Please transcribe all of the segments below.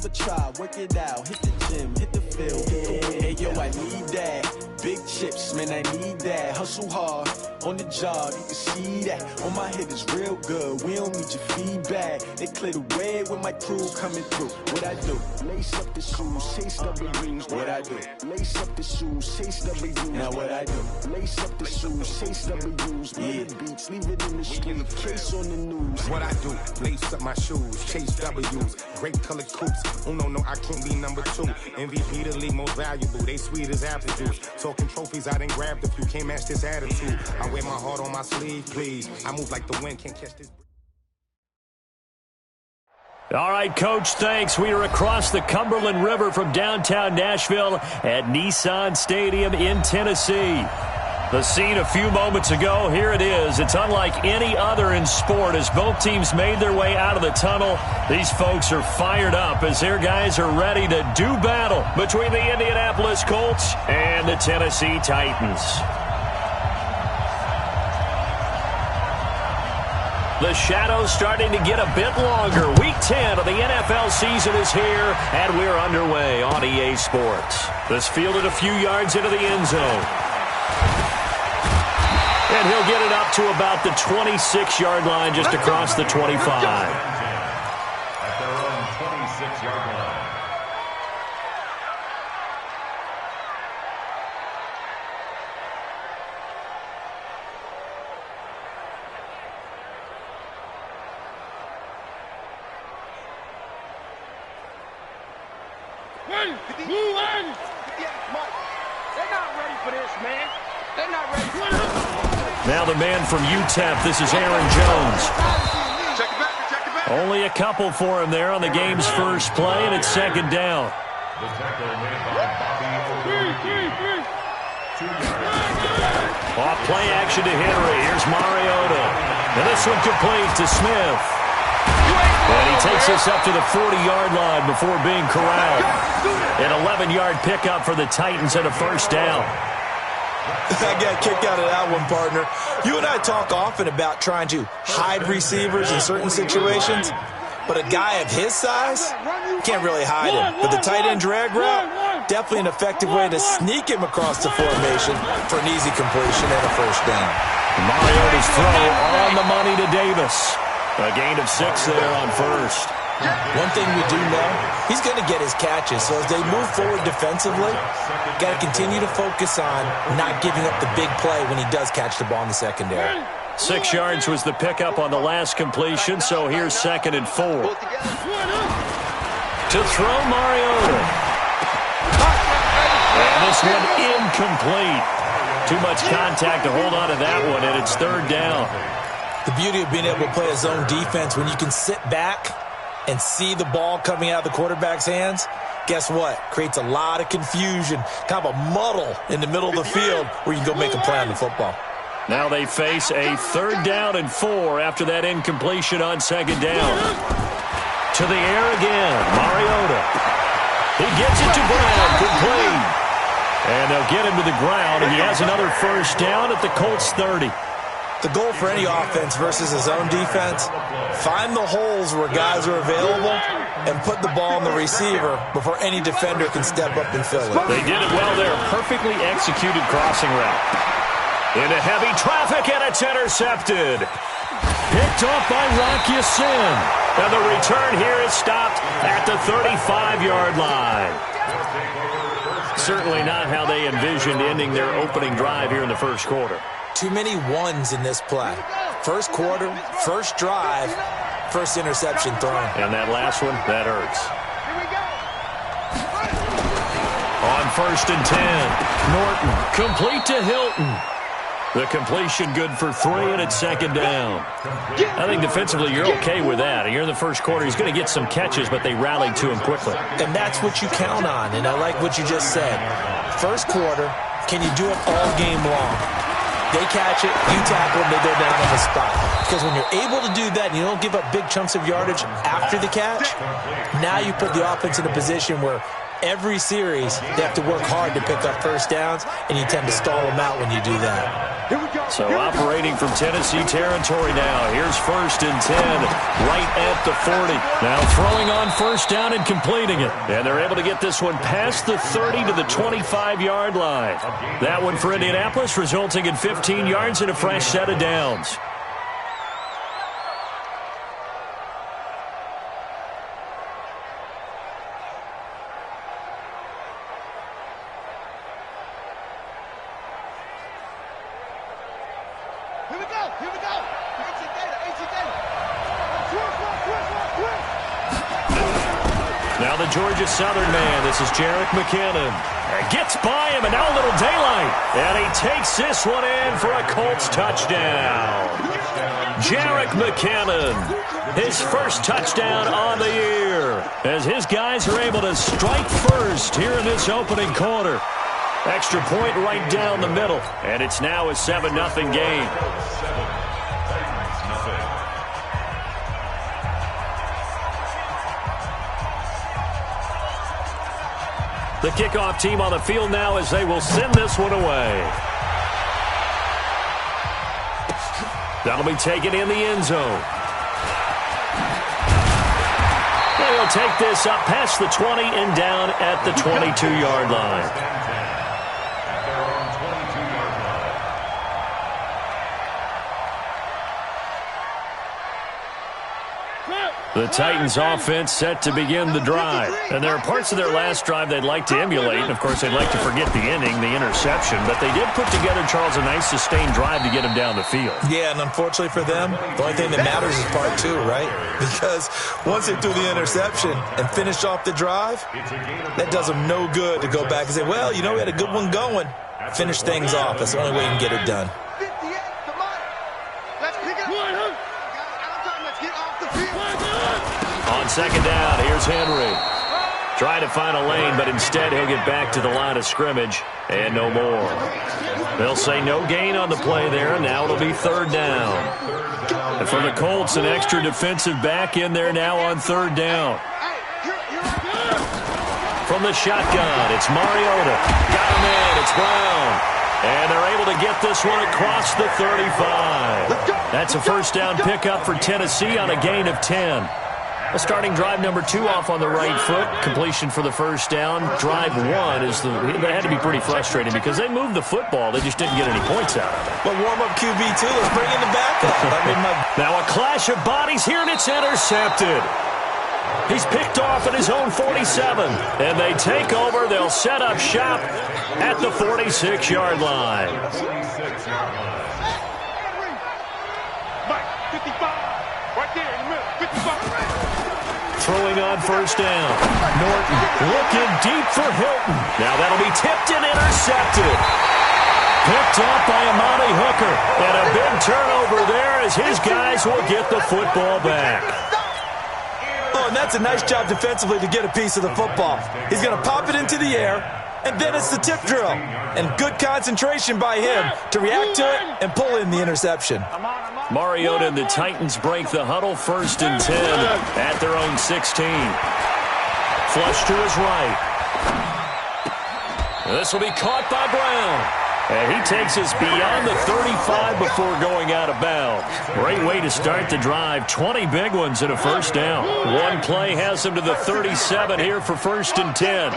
never try, work it out, hit the gym, hit the field, get the win. Hey yo, I need that. Big chips, man, I need that. Hustle hard, on the job, you can see that. On my head is real good, we don't need your feedback. They clear the way with my crew coming through. What I do? Lace up the shoes, chase W's. What I do? Lace up the shoes, chase W's. Now what I do? Lace up the shoes, chase W's. Yeah, beats, leave it in the street, case on the news. What I do? Lace up my shoes, chase W's. Great colored coops. Oh no, I can't be number 2. MVP the league most valuable. They sweet as apple juice. Talking trophies, I done grabbed a few. Can't match this attitude. I wear my heart on my sleeve, please. I move like the wind, can't catch this. All right, Coach, thanks. We are across the Cumberland River from downtown Nashville at Nissan Stadium in Tennessee. The scene a few moments ago, here it is. It's unlike any other in sport as both teams made their way out of the tunnel. These folks are fired up as their guys are ready to do battle between the Indianapolis Colts and the Tennessee Titans. The shadow's starting to get a bit longer. Week 10 of the NFL season is here, and we're underway on EA Sports. This fielded a few yards into the end zone. And he'll get it up to about the 26-yard line just across the 25. At their own 26-yard line. They're not ready for this, man. They're not ready for this. Now the man from UTEP, this is Aaron Jones. Check it back. Only a couple for him there on the game's first play, and it's second down. The tackle made by Bobby. Off play action to Henry. Here's Mariota. And this one complete to Smith. And he takes us up to the 40-yard line before being corralled. An 11-yard pickup for the Titans and a first down. I got kicked out of that one, partner. You and I talk often about trying to hide receivers in certain situations, but a guy of his size can't really hide him. But the tight end drag route, definitely an effective way to sneak him across the formation for an easy completion and a first down. Mariota's throw on the money to Davis. A gain of 6 there on first. One thing we do know, he's going to get his catches. So as they move forward defensively, got to continue to focus on not giving up the big play when he does catch the ball in the secondary. 6 yards was the pickup on the last completion, so here's 2nd and 4. To throw Mariota. And this one incomplete. Too much contact to hold on to that one, and it's 3rd down. The beauty of being able to play a zone defense when you can sit back and see the ball coming out of the quarterback's hands, guess what? Creates a lot of confusion, kind of a muddle in the middle of the field where you can go make a play on the football. Now they face a 3rd down and 4 after that incompletion on 2nd down. To the air again, Mariota. He gets it to Brown, complete. And they'll get him to the ground, and he has another first down at the Colts 30. The goal for any offense versus a zone defense, find the holes where guys are available and put the ball on the receiver before any defender can step up and fill it. They did it well there. Perfectly executed crossing route. Into heavy traffic, and it's intercepted. Picked off by Rocky Sin. And the return here is stopped at the 35-yard line. Certainly not how they envisioned ending their opening drive here in the first quarter. Too many ones in this play. First quarter, first drive, first interception thrown. And that last one, that hurts. On 1st and 10, Norton, complete to Hilton. The completion good for 3, and it's 2nd down. I think defensively you're okay with that. Here in the first quarter, he's going to get some catches, but they rallied to him quickly. And that's what you count on, and I like what you just said. First quarter, can you do it all game long? They catch it, you tackle them, they go down on the spot. Because when you're able to do that and you don't give up big chunks of yardage after the catch, now you put the offense in a position where every series, they have to work hard to pick up first downs, and you tend to stall them out when you do that. So operating from Tennessee territory now. Here's 1st and 10, right at the 40. Now throwing on first down and completing it. And they're able to get this one past the 30 to the 25-yard line. That one for Indianapolis, resulting in 15 yards and a fresh set of downs. Now the Georgia Southern man, this is Jerick McKinnon. Gets by him, and now a little daylight. And he takes this one in for a Colts touchdown. Jerick McKinnon, his first touchdown on the year, as his guys are able to strike first here in this opening quarter. Extra point right down the middle, and it's now a 7-0 game. The kickoff team on the field now as they will send this one away. That'll be taken in the end zone. They'll take this up past the 20 and down at the 22-yard line. The Titans offense set to begin the drive. And there are parts of their last drive they'd like to emulate. And, of course, they'd like to forget the inning, the interception. But they did put together, Charles, a nice sustained drive to get him down the field. Yeah, and unfortunately for them, the only thing that matters is part 2, right? Because once they threw the interception and finished off the drive, that does them no good to go back and say, well, you know, we had a good one going. Finish things off. That's the only way you can get it done. On second down, here's Henry. Trying to find a lane, but instead he'll get back to the line of scrimmage, and no more. They'll say no gain on the play there, and now it'll be 3rd down. And for the Colts, an extra defensive back in there now on 3rd down. From the shotgun, it's Mariota. Got him in, it's Brown. And they're able to get this one across the 35. That's a first down pickup for Tennessee on a gain of 10. A starting drive number 2 off on the right foot. Completion for the first down. Drive 1 is that had to be pretty frustrating because they moved the football. They just didn't get any points out of it. Well, warm-up QB, too. Let's bring in the backup. Now a clash of bodies here, and it's intercepted. He's picked off at his own 47. And they take over. They'll set up shop at the 46-yard line. 55. Right there in the middle. 55. Throwing on first down. Norton looking deep for Hilton. Now that'll be tipped and intercepted. Picked off by Amani Hooker. And a big turnover there as his guys will get the football back. Oh, and that's a nice job defensively to get a piece of the football. He's going to pop it into the air, and then it's the tip drill. And good concentration by him to react to it and pull in the interception. Mariota and the Titans break the huddle, 1st and 10 at their own 16. Flush to his right. This will be caught by Brown. And he takes us beyond the 35 before going out of bounds. Great way to start the drive. 20 big ones and a first down. One play has him to the 37 here for 1st and 10.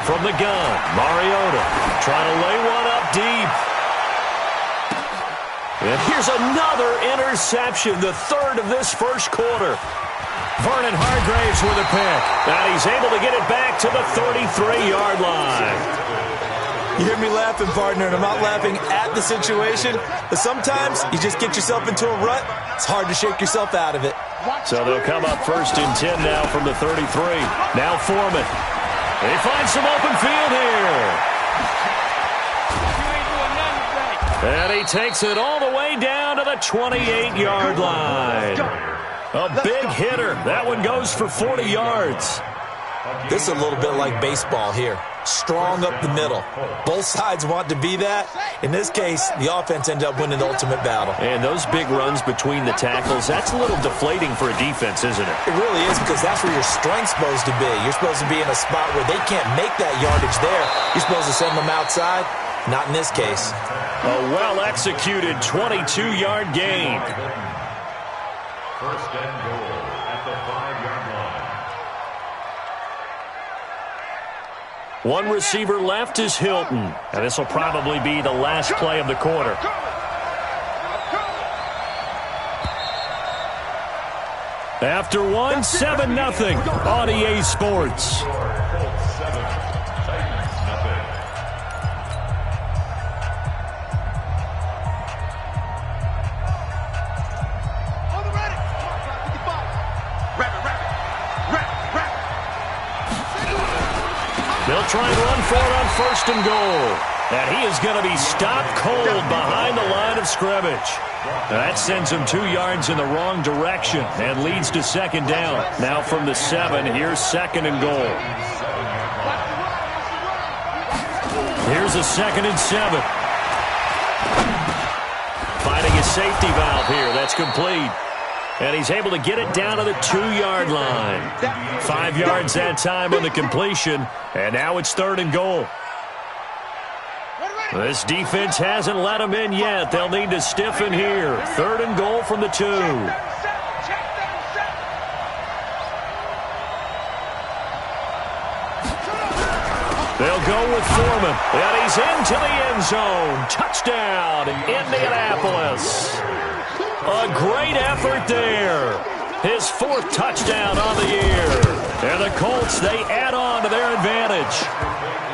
From the gun, Mariota trying to lay one up deep. And here's another interception, the 3rd of this first quarter. Vernon Hargreaves with a pick. And he's able to get it back to the 33-yard line. You hear me laughing, partner, and I'm not laughing at the situation, but sometimes you just get yourself into a rut. It's hard to shake yourself out of it. So they'll come up 1st and 10 now from the 33. Now Foreman. They find some open field here. And he takes it all the way down to the 28-yard line. A big hitter. That one goes for 40 yards. This is a little bit like baseball here. Strong up the middle. Both sides want to be that. In this case, the offense ended up winning the ultimate battle. And those big runs between the tackles, that's a little deflating for a defense, isn't it? It really is, because that's where your strength's supposed to be. You're supposed to be in a spot where they can't make that yardage there. You're supposed to send them outside. Not in this case. A well-executed 22-yard gain. First and goal at the 5-yard line. One receiver left is Hilton. And this will probably be the last play of the quarter. After one, 7-0 on EA Sports. They'll try and run for it on first and goal. And he is going to be stopped cold behind the line of scrimmage. That sends him 2 yards in the wrong direction and leads to second down. Now from the 7, here's second and goal. Here's a 2nd and 7. Finding a safety valve here. That's complete. And he's able to get it down to the 2-yard line. 5 yards that time on the completion. And now it's 3rd and goal. This defense hasn't let them in yet. They'll need to stiffen here. 3rd and goal from the 2. They'll go with Foreman. And he's into the end zone. Touchdown, Indianapolis. A great effort there. His 4th touchdown on the year. And the Colts, they add on to their advantage.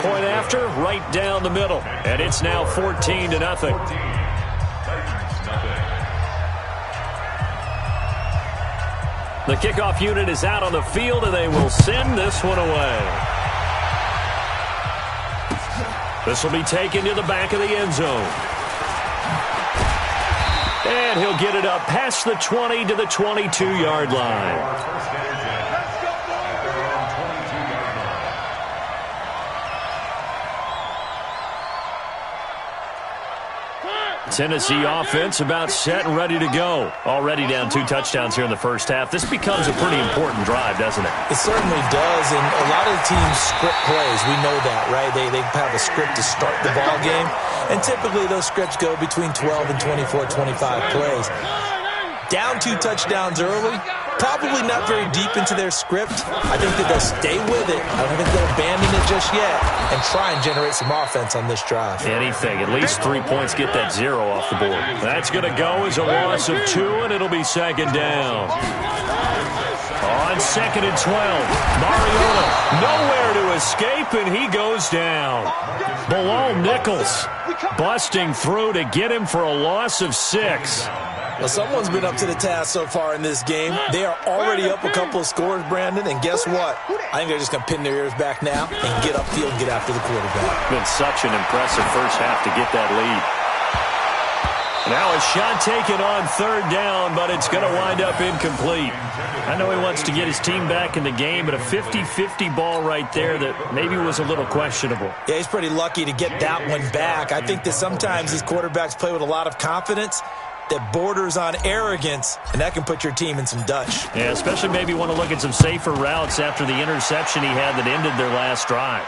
Point after, right down the middle. And it's now 14-0. The kickoff unit is out on the field, and they will send this one away. This will be taken to the back of the end zone. And he'll get it up past the 20 to the 22-yard line. Tennessee offense about set and ready to go. Already down 2 touchdowns here in the first half. This becomes a pretty important drive, doesn't it? It certainly does, and a lot of the teams script plays. We know that, right? They have a script to start the ball game, and typically those scripts go between 12 and 24, 25 plays. Down 2 touchdowns early, probably not very deep into their script. I think that they'll stay with it. I don't think they'll abandon it just yet and try and generate some offense on this drive. Anything. At least 3 points, get that 0 off the board. That's going to go as a loss of 2, and it'll be second down. On 2nd and 12, Mariota nowhere to escape, and he goes down. Below Nichols busting through to get him for a loss of 6. Well, someone's been up to the task so far in this game. They are already up a couple of scores, Brandon, and guess what? I think they're just going to pin their ears back now and get upfield and get after the quarterback. Been such an impressive first half to get that lead. Now a shot taken on 3rd down, but it's going to wind up incomplete. I know he wants to get his team back in the game, but a 50-50 ball right there that maybe was a little questionable. Yeah, he's pretty lucky to get that one back. I think that sometimes these quarterbacks play with a lot of confidence that borders on arrogance, and that can put your team in some Dutch. Yeah, especially maybe want to look at some safer routes after the interception he had that ended their last drive.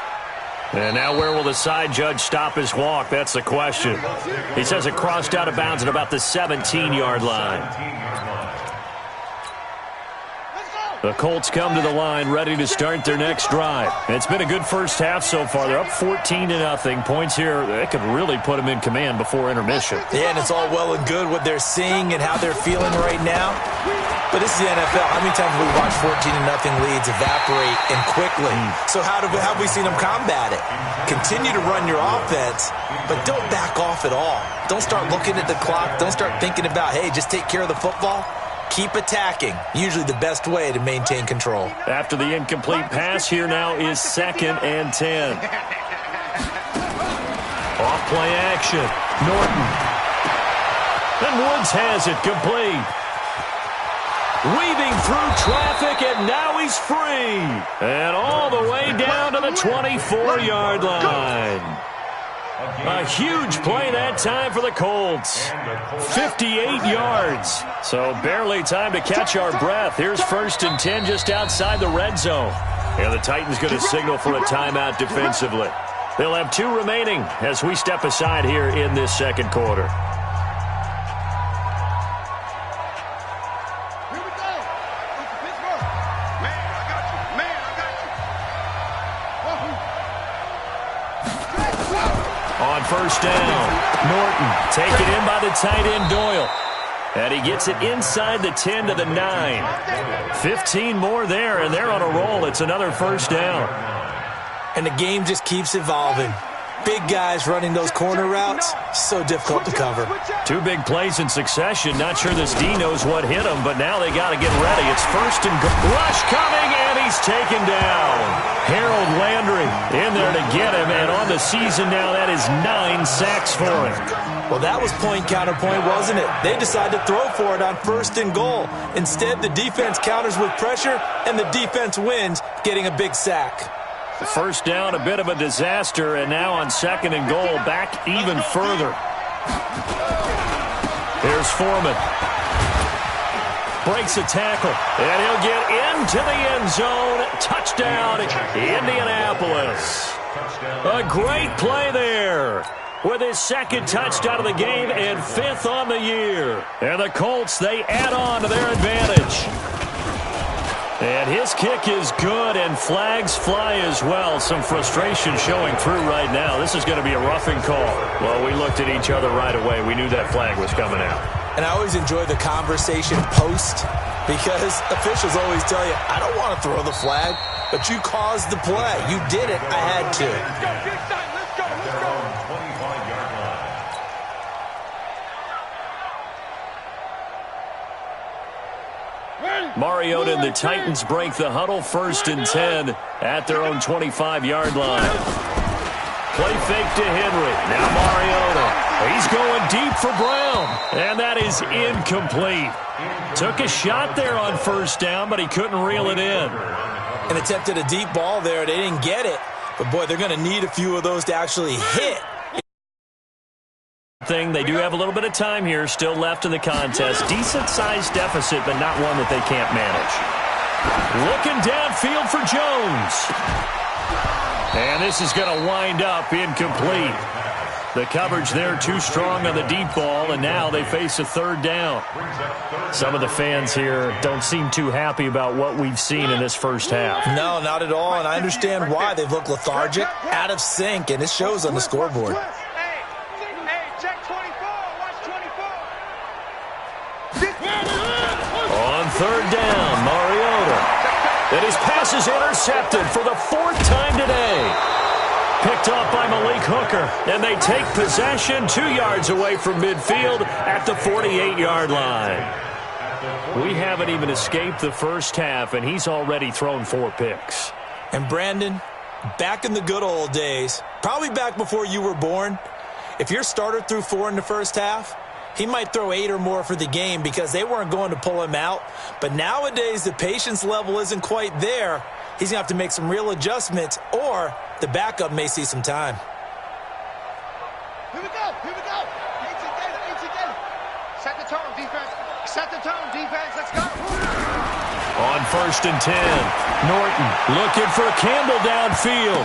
And now where will the side judge stop his walk? That's the question. He says it crossed out of bounds at about the 17-yard line. The Colts come to the line ready to start their next drive. It's been a good first half so far. They're up 14-0. Points here, that could really put them in command before intermission. Yeah, and it's all well and good what they're seeing and how they're feeling right now. But this is the NFL. How many times have we watched 14-0 leads evaporate and quickly? So how have we seen them combat it? Continue to run your offense, but don't back off at all. Don't start looking at the clock. Don't start thinking about, hey, just take care of the football. Keep attacking. Usually the best way to maintain control. After the incomplete pass, here now is 2nd and 10. Off play action. Norton. And Woods has it complete. Weaving through traffic, and now he's free. And all the way down to the 24-yard line. A huge play that time for the Colts. 58 yards. So barely time to catch our breath. Here's 1st and 10 just outside the red zone. And the Titans going to signal for a timeout defensively. They'll have 2 remaining as we step aside here in this second quarter. Here we go. Pittsburgh. Man, I got you. Man, I got you. On 1st down, Norton taken in by the tight end Doyle. And he gets it inside the 10 to the 9. 15 more there, and they're on a roll. It's another 1st down. And the game just keeps evolving. Big guys running those corner routes, so difficult to cover. 2 big plays in succession. Not sure this D knows what hit him, but now they got to get ready. It's 1st and goal. Rush coming, and he's taken down. Harold Landry in there to get him, and on the season now, that is 9 sacks for him. Well, that was point counterpoint, wasn't it? They decided to throw for it on 1st and goal. Instead, the defense counters with pressure, and the defense wins, getting a big sack. 1st down, a bit of a disaster, and now on 2nd and goal, back even further. Here's Foreman. Breaks a tackle, and he'll get into the end zone. Touchdown, Indianapolis. A great play there with his 2nd touchdown of the game and 5th on the year. And the Colts, they add on to their advantage. And his kick is good, and flags fly as well. Some frustration showing through right now. This is going to be a roughing call. Well, we looked at each other right away. We knew that flag was coming out. And I always enjoy the conversation post because officials always tell you, I don't want to throw the flag, but you caused the play. You did it. I had to. Let's go. Let's go. Let's go. 25-yard line. Mariota and the Titans break the huddle. 1st and 10 at their own 25-yard line. Play fake to Henry. Now Mariota. He's going deep for Brown. And that is incomplete. Took a shot there on 1st down, but he couldn't reel it in. And attempted a deep ball there. They didn't get it. But, boy, they're going to need a few of those to actually hit. They do have a little bit of time here still left in the contest. Decent-sized deficit, but not one that they can't manage. Looking downfield for Jones. And this is going to wind up incomplete. The coverage there too strong on the deep ball, and now they face a 3rd down. Some of the fans here don't seem too happy about what we've seen in this 1st half. No, not at all, and I understand why. They've looked lethargic, out of sync, and it shows on the scoreboard. Check 24. Watch 24. On 3rd down, Mariota. And his pass is intercepted for the 4th time today. Picked off by Malik Hooker, and they take possession 2 yards away from midfield at the 48-yard line. We haven't even escaped the 1st half, and he's already thrown 4 picks. And Brandon, back in the good old days, probably back before you were born, if your starter threw 4 in the 1st half, he might throw 8 or more for the game because they weren't going to pull him out. But nowadays, the patience level isn't quite there. He's going to have to make some real adjustments, or the backup may see some time. Here we go. Easy together. Set the tone, defense. Let's go. On 1st and 10, Norton looking for Campbell downfield.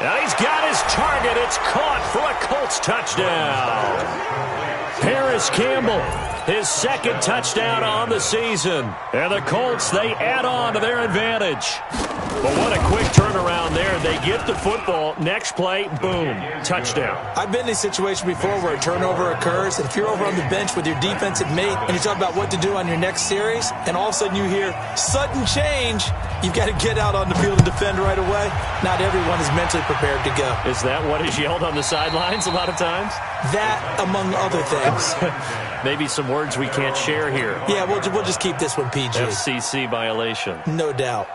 And he's got his target. It's caught for a Colts touchdown. Paris Campbell, his 2nd touchdown on the season. And the Colts, they add on to their advantage. But what a quick turnaround there. They get the football. Next play, boom, touchdown. I've been in a situation before where a turnover occurs, and if you're over on the bench with your defensive mate and you talk about what to do on your next series, and all of a sudden you hear sudden change, you've got to get out on the field and defend right away. Not everyone is mentally prepared to go. Is that what is yelled on the sidelines a lot of times? That, among other things. Maybe some words we can't share here. Yeah, we'll just keep this one PG. FCC violation. No doubt.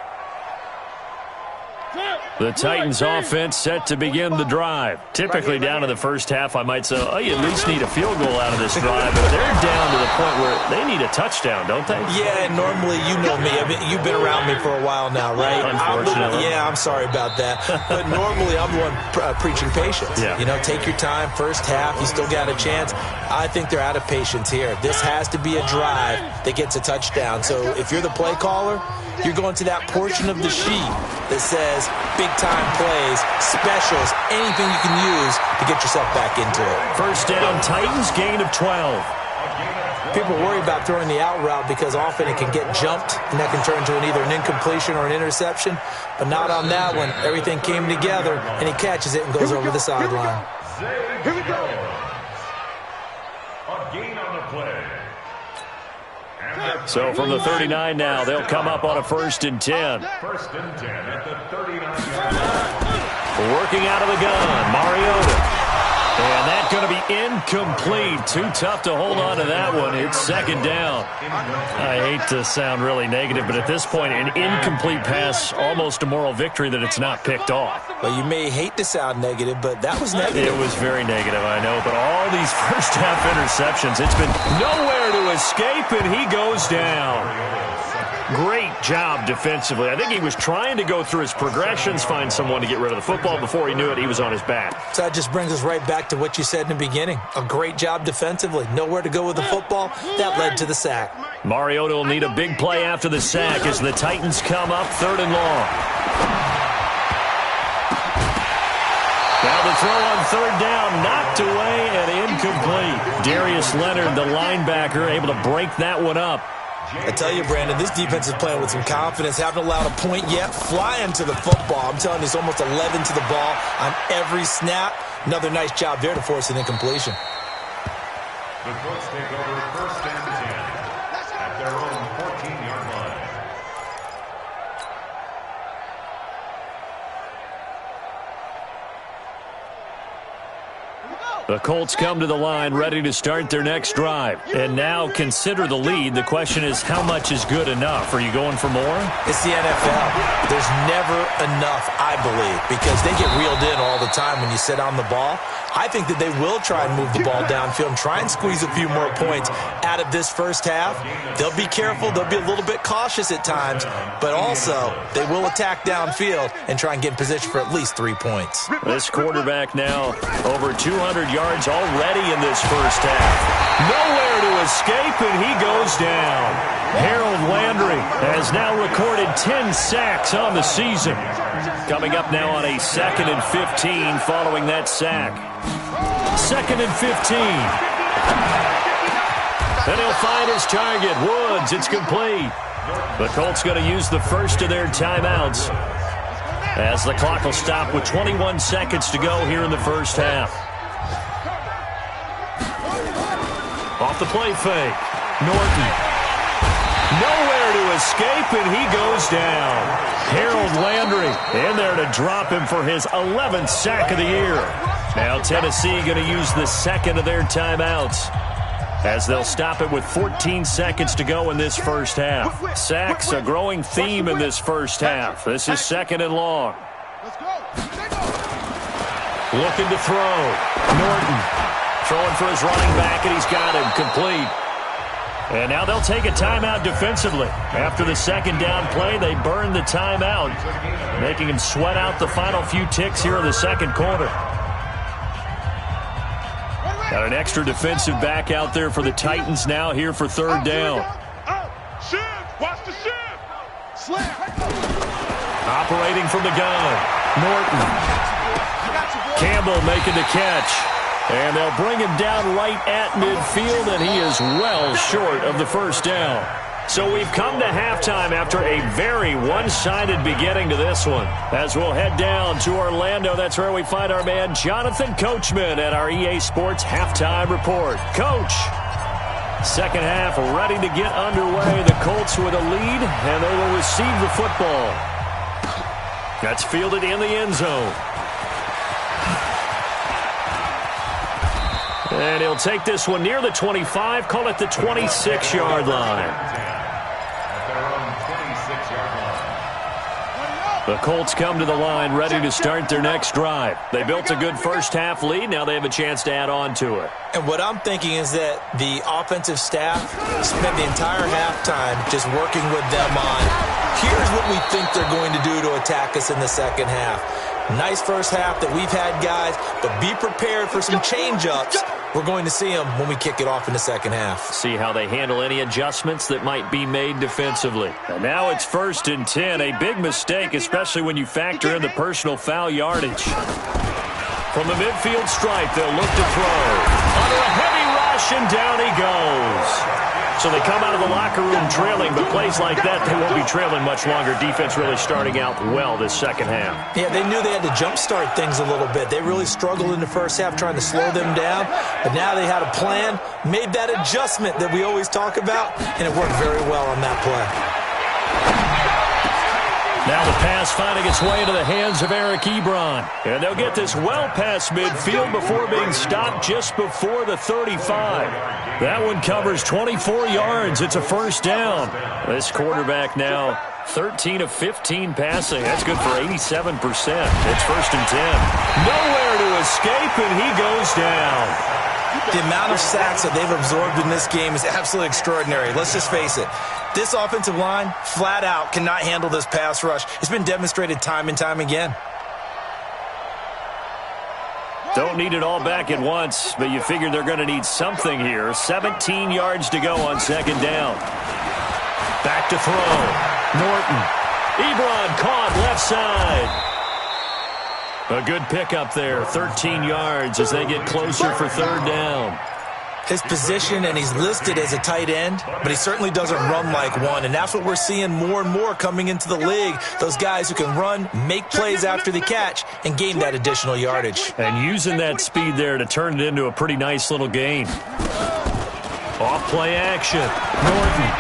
The Titans offense set to begin the drive. Typically down in the first half, I might say, oh, you at least need a field goal out of this drive. But they're down to the point where they need a touchdown, don't they? Yeah, normally, you know me. I mean, you've been around me for a while now, right? Unfortunately. I'm sorry about that. But normally, I'm the one preaching patience. Yeah. You know, take your time. First half, you still got a chance. I think they're out of patience here. This has to be a drive that gets a touchdown. So if you're the play caller, you're going to that portion of the sheet that says big-time plays, specials, anything you can use to get yourself back into it. First down, Titans, gain of 12. People worry about throwing the out route because often it can get jumped, and that can turn into either an incompletion or an interception. But not on that one. Everything came together, and he catches it and goes over the sideline. Here we go. A gain on the play. So from the 39 now, they'll come up on a 1st and 10. First and 10 at the 39-yard line. Working out of the gun, Mariota. And that's going to be incomplete. Too tough to hold on to that one. It's second down. I hate to sound really negative, but at this point, an incomplete pass, almost a moral victory that it's not picked off. Well, you may hate to sound negative, but that was negative. It was very negative, I know. But all these first-half interceptions, it's been nowhere to escape, and he goes down. Great job defensively. I think he was trying to go through his progressions, find someone to get rid of the football. Before he knew it, he was on his back. So that just brings us right back to what you said in the beginning. A great job defensively. Nowhere to go with the football. That led to the sack. Mariota will need a big play after the sack as the Titans come up 3rd and long. Now the throw on 3rd down, knocked away and incomplete. Darius Leonard, the linebacker, able to break that one up. I tell you, Brandon, this defense is playing with some confidence. Haven't allowed a point yet. Flying to the football. I'm telling you, it's almost 11 to the ball on every snap. Another nice job there to force an incompletion. The Colts take over 1st and 10 at their own 14-yard line. The Colts come to the line ready to start their next drive. And now consider the lead. The question is, how much is good enough? Are you going for more? It's the NFL. There's never enough, I believe, because they get reeled in all the time when you sit on the ball. I think that they will try and move the ball downfield and try and squeeze a few more points out of this first half. They'll be careful. They'll be a little bit cautious at times, but also they will attack downfield and try and get in position for at least 3 points. This quarterback now over 200 yards already in this first half. Nowhere to escape, and he goes down. Harold Landry has now recorded 10 sacks on the season. Coming up now on a 2nd and 15 following that sack. 2nd and 15. And he'll find his target. Woods, it's complete. The Colts going to use the first of their timeouts as the clock will stop with 21 seconds to go here in the first half. Off the play fake. Norton. Nowhere to escape, and he goes down. Harold Landry in there to drop him for his 11th sack of the year. Now Tennessee going to use the second of their timeouts as they'll stop it with 14 seconds to go in this first half. Sacks, a growing theme in this first half. This is 2nd and long. Looking to throw. Norton throwing for his running back, and he's got him complete. And now they'll take a timeout defensively. After the second down play, they burn the timeout, making him sweat out the final few ticks here in the second quarter. Got an extra defensive back out there for the Titans now here for 3rd down. Watch the shift. Operating from the gun. Norton. Campbell making the catch. And they'll bring him down right at midfield, and he is well short of the first down. So we've come to halftime after a very one-sided beginning to this one. As we'll head down to Orlando, that's where we find our man Jonathan Coachman at our EA Sports Halftime Report. Coach, second half ready to get underway. The Colts with a lead, and they will receive the football. That's fielded in the end zone. And he'll take this one near the 25, call it the 26-yard line. At their own 26-yard line. The Colts come to the line ready to start their next drive. They built a good first-half lead. Now they have a chance to add on to it. And what I'm thinking is that the offensive staff spent the entire halftime just working with them on, here's what we think they're going to do to attack us in the second half. Nice first half that we've had, guys, but be prepared for some change-ups. We're going to see them when we kick it off in the second half. See how they handle any adjustments that might be made defensively. And now it's 1st and 10, a big mistake, especially when you factor in the personal foul yardage. From the midfield stripe, they'll look to throw. Under a heavy rush, and down he goes. So they come out of the locker room trailing, but plays like that, they won't be trailing much longer. Defense really starting out well this second half. Yeah, they knew they had to jumpstart things a little bit. They really struggled in the first half trying to slow them down, but now they had a plan, made that adjustment that we always talk about, and it worked very well on that play. Now the pass finding its way into the hands of Eric Ebron. And they'll get this well past midfield before being stopped just before the 35. That one covers 24 yards. It's a first down. This quarterback now 13 of 15 passing. That's good for 87%. It's 1st and 10. Nowhere to escape, and he goes down. The amount of sacks that they've absorbed in this game is absolutely extraordinary. Let's just face it. This offensive line, flat out, cannot handle this pass rush. It's been demonstrated time and time again. Don't need it all back at once, but you figure they're going to need something here. 17 yards to go on second down. Back to throw. Norton. Ebron caught left side. A good pickup there, 13 yards as they get closer for third down. His position, and he's listed as a tight end, but he certainly doesn't run like one, and that's what we're seeing more and more coming into the league. Those guys who can run, make plays after the catch, and gain that additional yardage. And using that speed there to turn it into a pretty nice little gain. Off play action. Norton.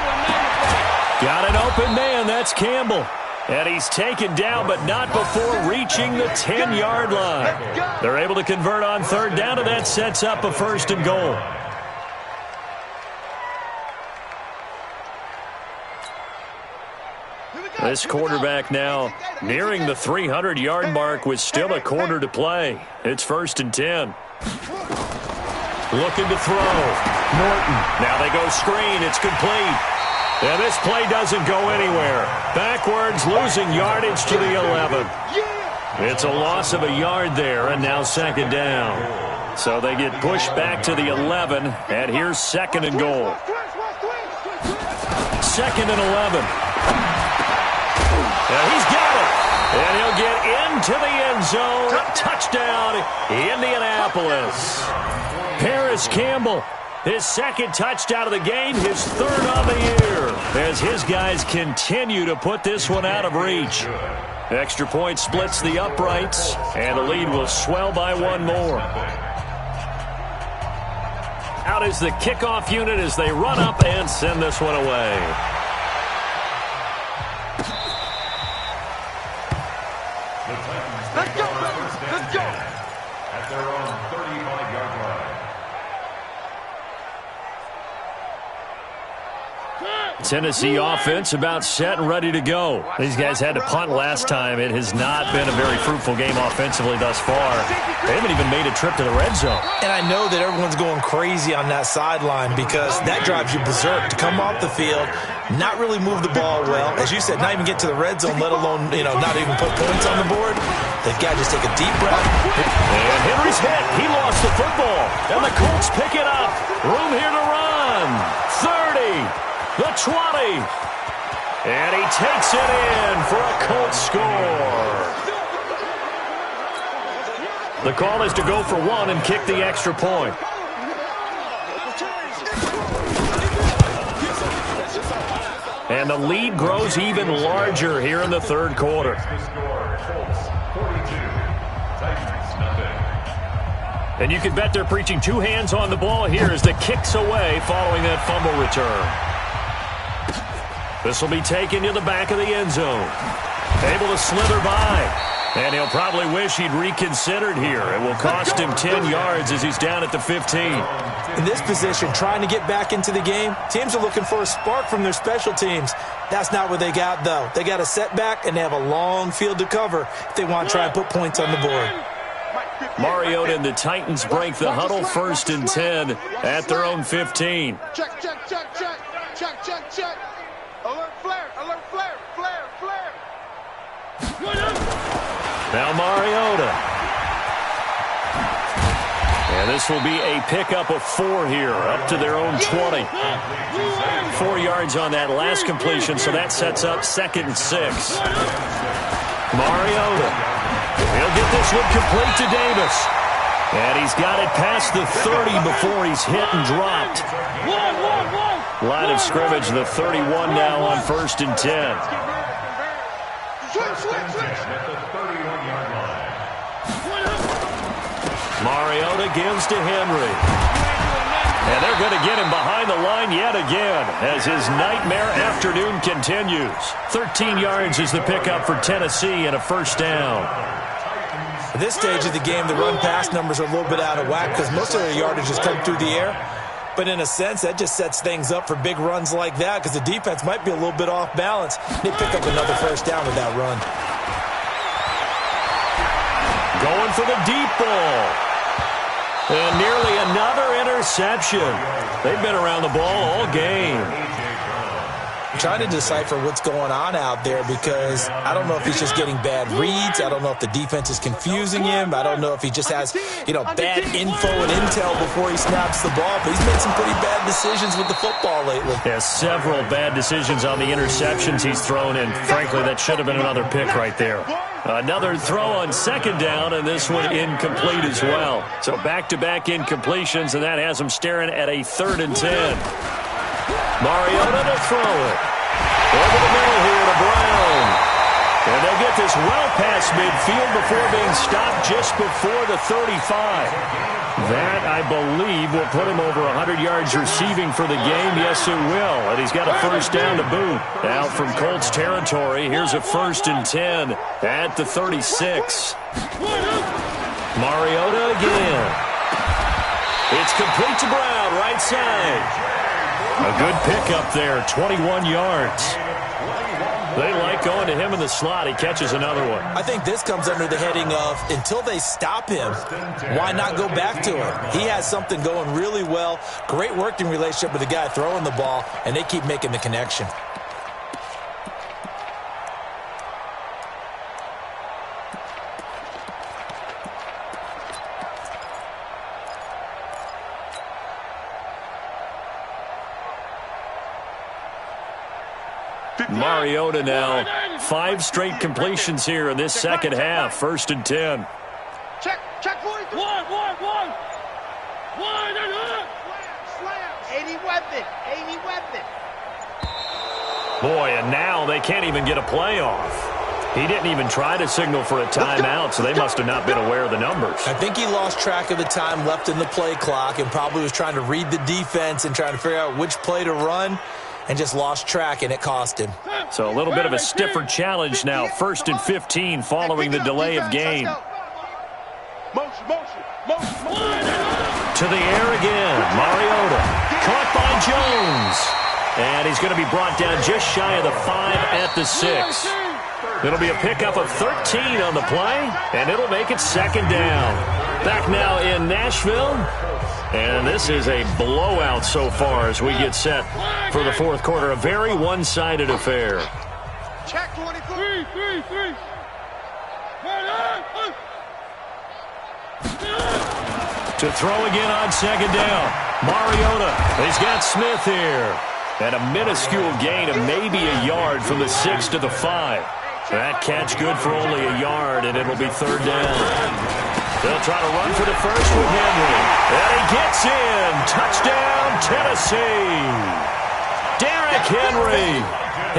Got an open man. That's Campbell. And he's taken down, but not before reaching the 10-yard line. They're able to convert on third down, and that sets up a 1st and goal. This quarterback now nearing the 300-yard mark with still a quarter to play. It's 1st and 10. Looking to throw. Norton. Now they go screen. It's complete. And this play doesn't go anywhere. Backwards, losing yardage to the 11. It's a loss of a yard there, and now second down. So they get pushed back to the 11, and here's 2nd and goal. 2nd and 11. And he's got it. And he'll get into the end zone. Touchdown, Indianapolis. Paris Campbell, his 2nd touchdown of the game, his 3rd on the year, as his guys continue to put this one out of reach. Extra point splits the uprights, and the lead will swell by one more. Out is the kickoff unit as they run up and send this one away. Let's go! Let's go! At their own 35-yard line. Tennessee offense about set and ready to go. These guys had to punt last time. It has not been a very fruitful game offensively thus far. They haven't even made a trip to the red zone. And I know that everyone's going crazy on that sideline because that drives you berserk to come off the field, not really move the ball well. As you said, not even get to the red zone, let alone, not even put points on the board. They've got to just take a deep breath. And Henry's hit. He lost the football. And the Colts pick it up. Room here to run. 30. The 20. And he takes it in for a Colts score. The call is to go for one and kick the extra point. And the lead grows even larger here in the third quarter. And you can bet they're preaching two hands on the ball here as the kick's away following that fumble return. This will be taken to the back of the end zone. Able to slither by. And he'll probably wish he'd reconsidered here. It will cost him 10 yards as he's down at the 15. In this position, trying to get back into the game, teams are looking for a spark from their special teams. That's not what they got, though. They got a setback, and they have a long field to cover if they want to try and put points on the board. Mariota and the Titans break the huddle, 1st and 10 at their own 15. Check, check, check, check, check, check, check. Alert flare, flare, flare. Now Mariota. And this will be a pickup of 4 here, up to their own 20. 4 yards on that last completion, so that sets up 2nd and 6. Mariota. He'll get this one complete to Davis. And he's got it past the 30 before he's hit and dropped. Line of scrimmage, the 31 now on 1st and 10. Mariota gives to Henry. And they're going to get him behind the line yet again as his nightmare afternoon continues. 13 yards is the pickup for Tennessee and a 1st down. At this stage of the game, the run-pass numbers are a little bit out of whack because most of their yardage has come through the air. But in a sense, that just sets things up for big runs like that because the defense might be a little bit off balance. They pick up another 1st down with that run. Going for the deep ball. And nearly another interception. They've been around the ball all game. Trying to decipher what's going on out there because I don't know if he's just getting bad reads. I don't know if the defense is confusing him. I don't know if he just has, bad info and intel before he snaps the ball. But he's made some pretty bad decisions with the football lately. Yeah, several bad decisions on the interceptions he's thrown, and frankly, that should have been another pick right there. Another throw on 2nd down, and this one incomplete as well. So back-to-back incompletions, and that has him staring at a 3rd and 10. Mariota to throw it. Over the middle here to Brown. And they'll get this well past midfield before being stopped just before the 35. That, I believe, will put him over 100 yards receiving for the game. Yes, it will. And he's got a 1st down to boot. Out from Colts territory, here's a 1st and 10 at the 36. Mariota again. It's complete to Brown, right side. A good pickup there, 21 yards. They like going to him in the slot. He catches another one. I think this comes under the heading of until they stop him, why not go back to him? He has something going really well. Great working relationship with the guy throwing the ball, and they keep making the connection. Mariota now, 5 straight completions here in this 2nd half. 1st and 10. Check, 43. One. 80 weapon. Boy, and now they can't even get a play off. He didn't even try to signal for a timeout, so they must have not been aware of the numbers. I think he lost track of the time left in the play clock and probably was trying to read the defense and trying to figure out which play to run. And just lost track, and it cost hhim. So a little bit of a stiffer challenge now. 1st and 15 following the delay of game. Motion. To the air again. Mariota. Caught by Jones. And he's going to be brought down just shy of the 5 at the 6. It'll be a pickup of 13 on the play, and it'll make it 2nd down. Back now in Nashville. And this is a blowout so far as we get set for the 4th quarter. A very one-sided affair. Check 24. To throw again on 2nd down. Mariota. He's got Smith here. And a minuscule gain of maybe a yard from the 6 to the 5. That catch good for only a yard, and it'll be 3rd down. They'll try to run for the 1st with Henry. And he gets in. Touchdown, Tennessee. Derrick Henry.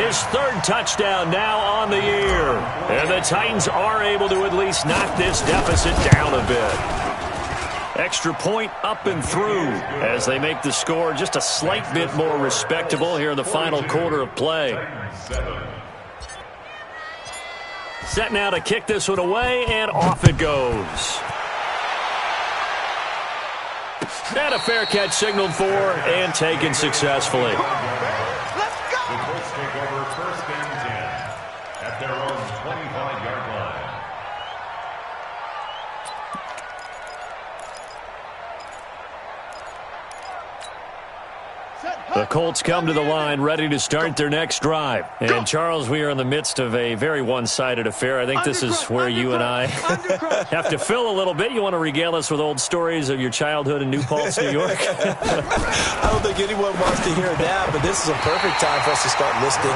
His 3rd touchdown now on the year. And the Titans are able to at least knock this deficit down a bit. Extra point up and through as they make the score just a slight bit more respectable here in the final quarter of play. Set now to kick this one away, and off it goes. And a fair catch signaled for and taken successfully. Let's go! The Colts take over 1st and 10 at their own 25-yard line. The Colts come to the line ready to start their next drive. And, Charles, we are in the midst of a very one-sided affair. I think this is where you and I have to fill a little bit. You want to regale us with old stories of your childhood in New Paltz, New York? I don't think anyone wants to hear that, but this is a perfect time for us to start listing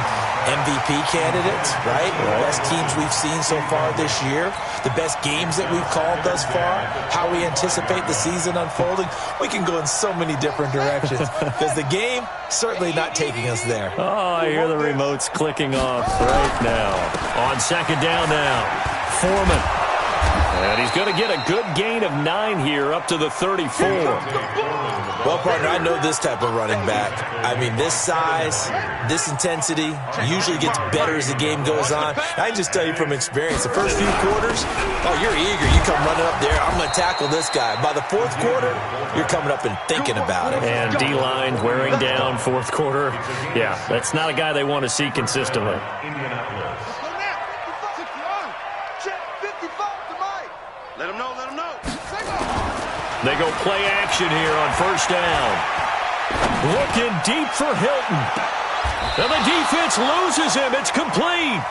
MVP candidates, right? The best teams we've seen so far this year, the best games that we've called thus far, how we anticipate the season unfolding. We can go in so many different directions because the game certainly not taking us there. Oh, I hear the remotes clicking off right now. On 2nd down now, Foreman. And he's going to get a good gain of 9 here up to the 34. Well, partner, I know this type of running back. I mean, this size, this intensity usually gets better as the game goes on. I can just tell you from experience, the first few quarters, oh, you're eager. You come running up there, I'm going to tackle this guy. By the 4th quarter, you're coming up and thinking about it. And D-line wearing down 4th quarter. Yeah, that's not a guy they want to see consistently. Let him know, let him know. They go play action here on 1st down. Looking deep for Hilton. And the defense loses him. It's complete.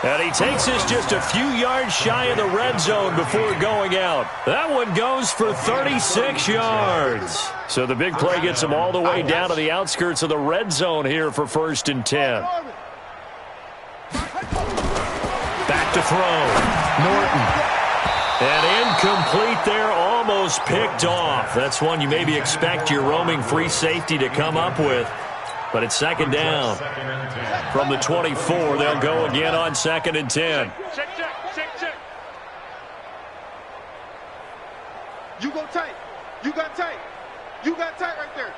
And he takes this just a few yards shy of the red zone before going out. That one goes for 36 yards. So the big play gets him all the way down to the outskirts of the red zone here for 1st and 10. Back to throw. Norton. And incomplete there, almost picked off. That's one you maybe expect your roaming free safety to come up with. But it's 2nd down. From the 24, they'll go again on 2nd and 10. Check. You go tight. You got tight. You got tight right there.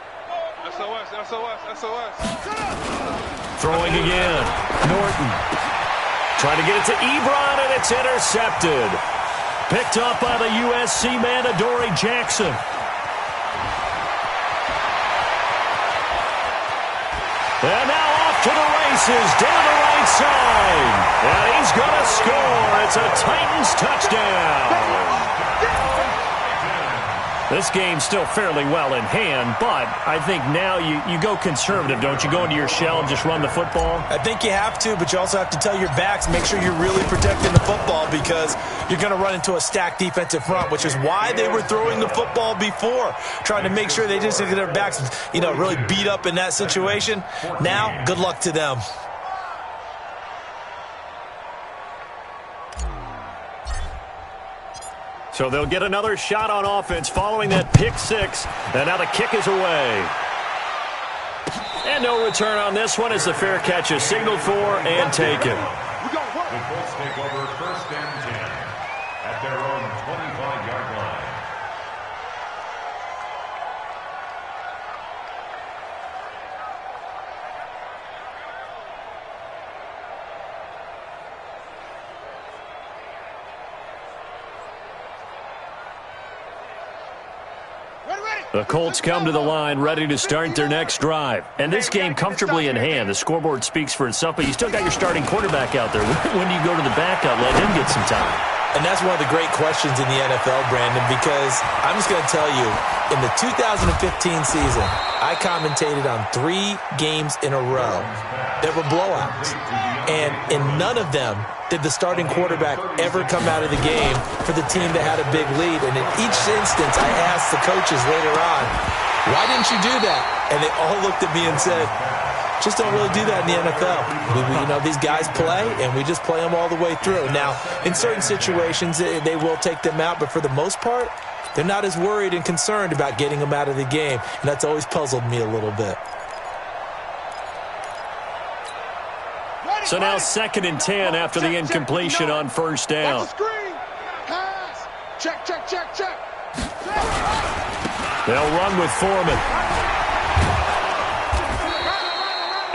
SOS. Throwing again. Norton. Trying to get it to Ebron, and it's intercepted. Picked up by the USC man, Adoree Jackson. And now off to the races, down the right side. And he's going to score. It's a Titans touchdown. This game's still fairly well in hand, but I think now you go conservative, don't you? Go into your shell and just run the football? I think you have to, but you also have to tell your backs, make sure you're really protecting the football because you're going to run into a stacked defensive front, which is why they were throwing the football before, trying to make sure they just get their backs, really beat up in that situation. Now, good luck to them. So they'll get another shot on offense following that pick 6. And now the kick is away. And no return on this one as the fair catch is signaled for and taken. The Colts take over 1st and 10 at their own 25-yard line. The Colts come to the line ready to start their next drive. And this game comfortably in hand. The scoreboard speaks for itself, but you still got your starting quarterback out there. When do you go to the backup, let him get some time? And that's one of the great questions in the NFL, Brandon, because I'm just going to tell you, in the 2015 season, I commentated on 3 games in a row that were blowouts. And in none of them did the starting quarterback ever come out of the game for the team that had a big lead. And in each instance, I asked the coaches later on, why didn't you do that? And they all looked at me and said, just don't really do that in the NFL. These guys play, and we just play them all the way through. Now, in certain situations, they will take them out, but for the most part, they're not as worried and concerned about getting them out of the game. And that's always puzzled me a little bit. So now 2nd and 10 after the incompletion on 1st down. Check. They'll run with Foreman.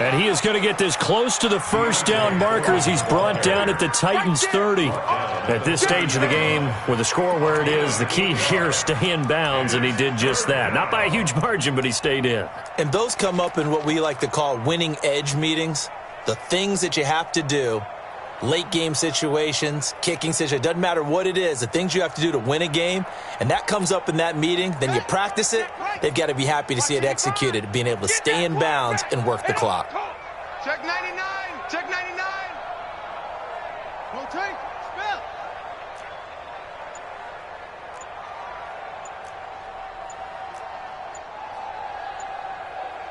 And he is going to get this close to the first down marker as he's brought down at the Titans 30. At this stage of the game, with the score where it is, the key here is stay in bounds, and he did just that. Not by a huge margin, but he stayed in. And those come up in what we like to call winning edge meetings. The things that you have to do, late game situations, kicking situations, doesn't matter what it is, the things you have to do to win a game, and that comes up in that meeting, then you practice it, they've got to be happy to see it executed, being able to stay in bounds and work the clock. Check 99, check 99. Rotate, spell.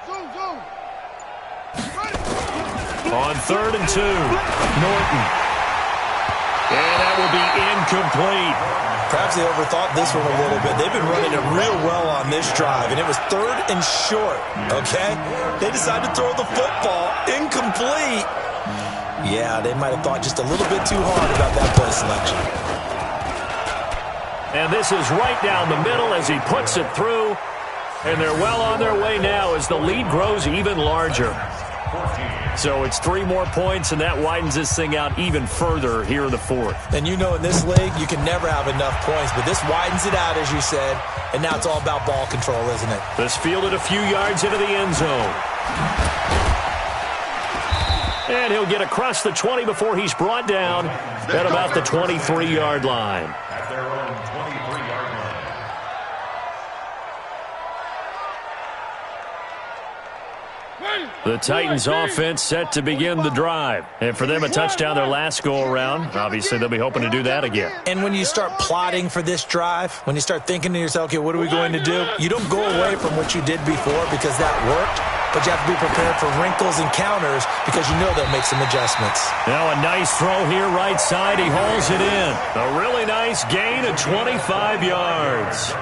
Zoom. On 3rd and 2, Norton. And that will be incomplete. Perhaps they overthought this one a little bit. They've been running it real well on this drive, and it was 3rd and short, okay? They decided to throw the football incomplete. Yeah, they might have thought just a little bit too hard about that play selection. And this is right down the middle as he puts it through. And they're well on their way now as the lead grows even larger. So it's 3 more points, and that widens this thing out even further here in the 4th. And you know in this league, you can never have enough points, but this widens it out, as you said, and now it's all about ball control, isn't it? This fielded a few yards into the end zone. And he'll get across the 20 before he's brought down at about the 23-yard line. At their own 23-yard line. The Titans offense set to begin the drive. And for them, a touchdown their last go-around. Obviously, they'll be hoping to do that again. And when you start plotting for this drive, when you start thinking to yourself, okay, what are we going to do? You don't go away from what you did before because that worked, but you have to be prepared for wrinkles and counters because you know they'll make some adjustments. Now a nice throw here right side. He hauls it in. A really nice gain of 25 yards.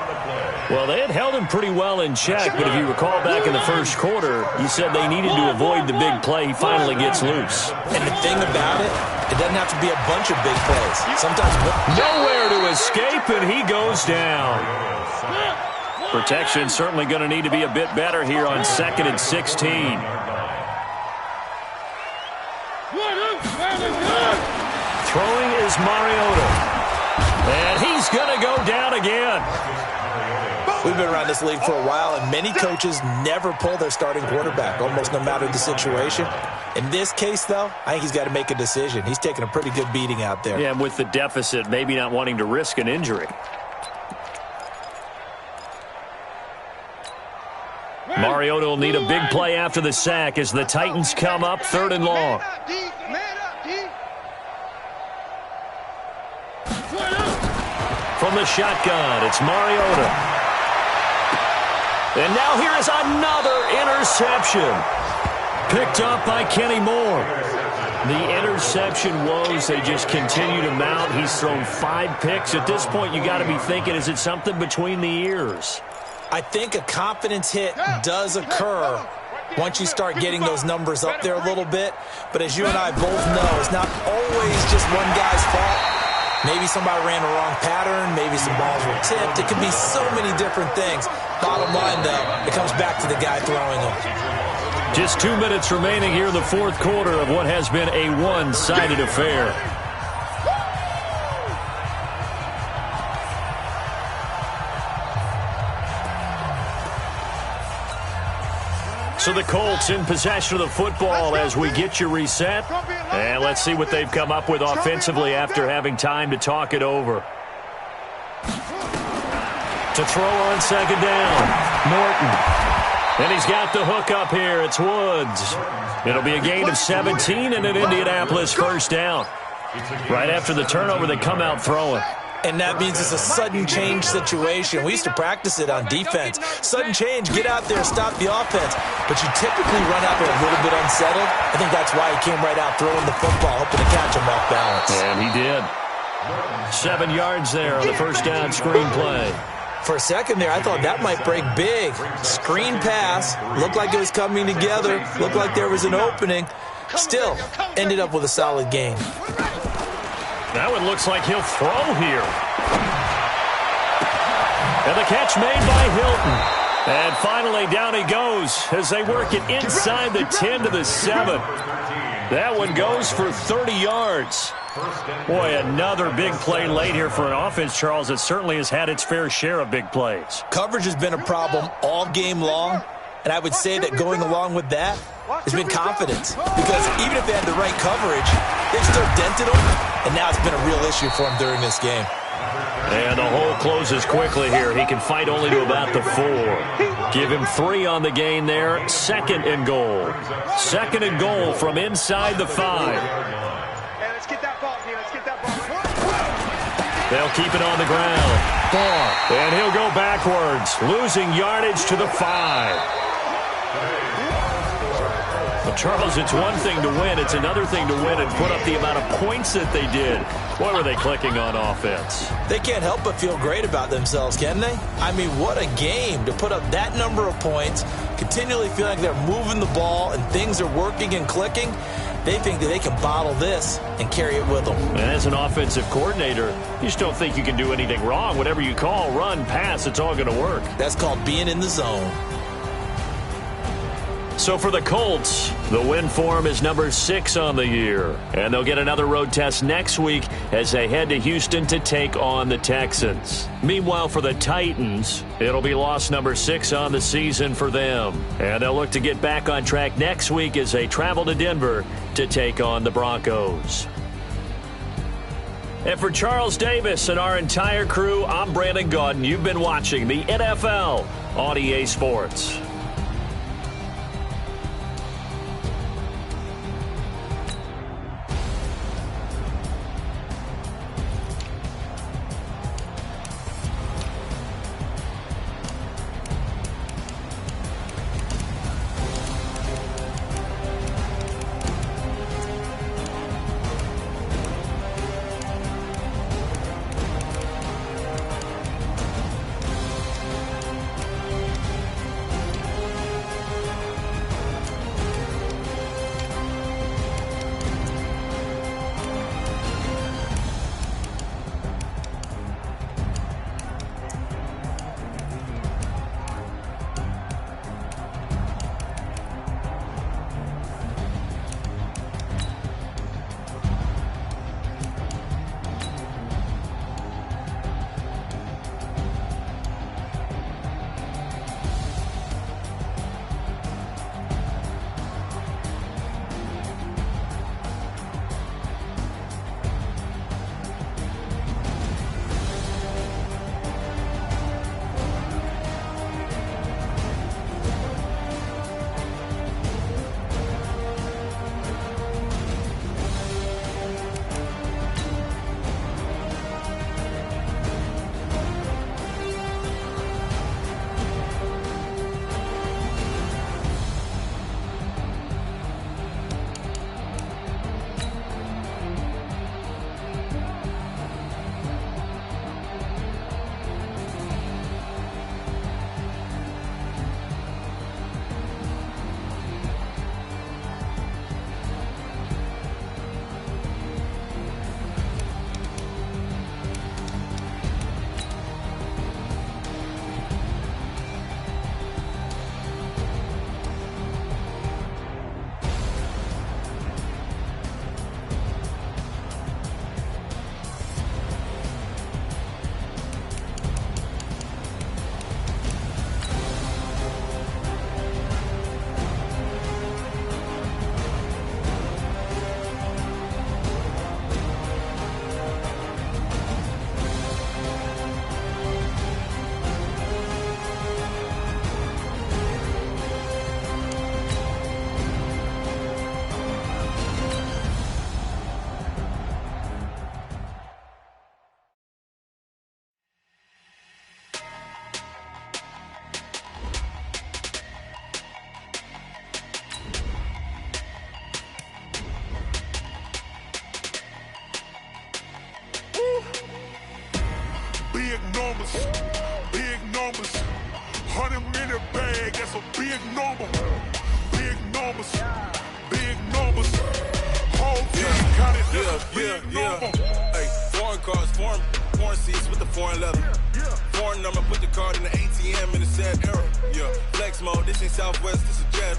Well, they had held him pretty well in check, but if you recall back in the first quarter, you said they needed to avoid the big play. He finally gets loose. And the thing about it, it doesn't have to be a bunch of big plays. Sometimes nowhere to escape, and he goes down. Protection certainly going to need to be a bit better here on 2nd and 16. Throwing is Mariota. And he's going to go down again. We've been around this league for a while, and many coaches never pull their starting quarterback, almost no matter the situation. In this case, though, I think he's got to make a decision. He's taking a pretty good beating out there. Yeah, and with the deficit, maybe not wanting to risk an injury. Mariota will need a big play after the sack as the Titans come up 3rd and long. From the shotgun, it's Mariota. And now here is another interception. Picked up by Kenny Moore. The interception woes, they just continue to mount. He's thrown 5 picks. At this point, you got to be thinking, is it something between the ears? I think a confidence hit does occur once you start getting those numbers up there a little bit. But as you and I both know, it's not always just one guy's fault. Maybe somebody ran the wrong pattern. Maybe some balls were tipped. It could be so many different things. Bottom line, though, it comes back to the guy throwing them. Just 2 minutes remaining here in the 4th quarter of what has been a one-sided affair. So the Colts in possession of the football as we get you reset. And let's see what they've come up with offensively after having time to talk it over. To throw on 2nd down, Norton. And he's got the hook up here. It's Woods. It'll be a gain of 17 and an Indianapolis 1st down. Right after the turnover, they come out throwing. And that means it's a sudden change situation. We used to practice it on defense. Sudden change, get out there, stop the offense. But you typically run out there a little bit unsettled. I think that's why he came right out throwing the football, hoping to catch him off balance. And he did. 7 yards there on the 1st down screen play. For a second there, I thought that might break big. Screen pass, looked like it was coming together, looked like there was an opening. Still, ended up with a solid gain. Now it looks like he'll throw here. And the catch made by Hilton. And finally, down he goes as they work it inside the 10 to the 7. That one goes for 30 yards. Boy, another big play late here for an offense, Charles, that certainly has had its fair share of big plays. Coverage has been a problem all game long, and I would say that going along with that has been confidence. Because even if they had the right coverage, they've still dented them, and now it's been a real issue for them during this game. And the hole closes quickly here. He can fight only to about the 4. Give him 3 on the gain there. Second and goal. Second and goal from inside the 5. Hey, let's get that ball, D. Let's get that ball. They'll keep it on the ground. Far. And he'll go backwards, losing yardage to the 5. Well, Charles, it's one thing to win. It's another thing to win and put up the amount of points that they did. Boy, were they clicking on offense. They can't help but feel great about themselves, can they? I mean, what a game to put up that number of points, continually feeling like they're moving the ball and things are working and clicking. They think that they can bottle this and carry it with them. And as an offensive coordinator, you just don't think you can do anything wrong. Whatever you call, run, pass, it's all going to work. That's called being in the zone. So for the Colts, the win form is number 6 on the year. And they'll get another road test next week as they head to Houston to take on the Texans. Meanwhile, for the Titans, it'll be loss number 6 on the season for them. And they'll look to get back on track next week as they travel to Denver to take on the Broncos. And for Charles Davis and our entire crew, I'm Brandon Gaudin. You've been watching the NFL on EA Sports. Big numbers. 100-minute bag, that's a big number. Big numbers. Big numbers. Whole team counted, that's a big number. Hey, foreign cars for me. corn seats with the foreign leather. Foreign number, put the card in the ATM in the said era. Yeah, flex mode, this ain't Southwest, this a jet.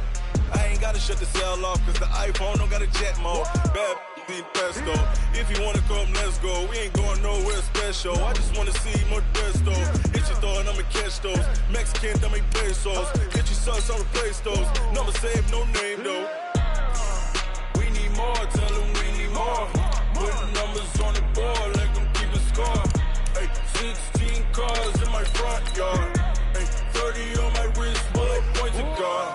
I ain't gotta shut the cell off, cause the iPhone don't got a jet mode. Bad need pesto. If you wanna come, let's go. We ain't going nowhere special. I just wanna see Modesto. Hit your thought, I'ma catch those. Mexican, that make pesos. Get your sauce, I'll replace those. Number saved, no name though. We need more, tell them we need more. Putting numbers on the board, like them keep a score. Hey, 16 cars in my front yard. Hey, 30 on my wrist, bullet points of God.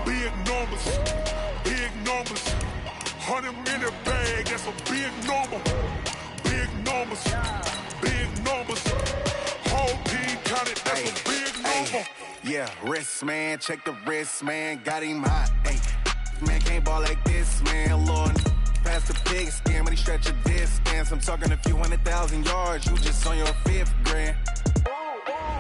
Big numbers, big numbers. 100 in a bag, that's a big number. Big numbers, big numbers. Whole team counted, that's a big number. Yeah, wrist man, check the wrist man, got him hot. Ay, man can't ball like this, man. Lord, past the pig skin, but he stretch a distance. I'm talking a few 100,000 yards, you just on your 5th grand.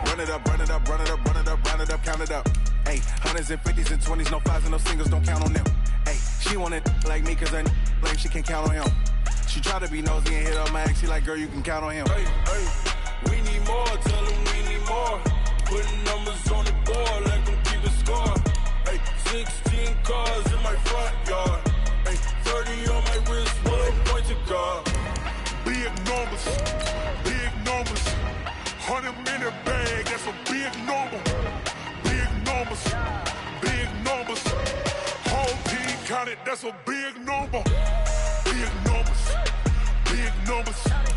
Run it up, run it up, run it up, run it up, run it up, count it up. Ay, 100s and 50s and 20s, no 5s and no singles, don't count on them. Ay, she want it like me, cause her like she can't count on him. She try to be nosy and hit up my ex, she like, girl, you can count on him. Hey, hey, we need more, tell them we need more. Putting numbers on the board, like them keep a score. Hey, 16 cars in my front yard. Hey, 30 on my wrist, bullet points of God. Big numbers, big numbers. 100 in a bag, that's a big number. Big numbers, big numbers. Whole team counted, that's a big number. Big numbers, big numbers.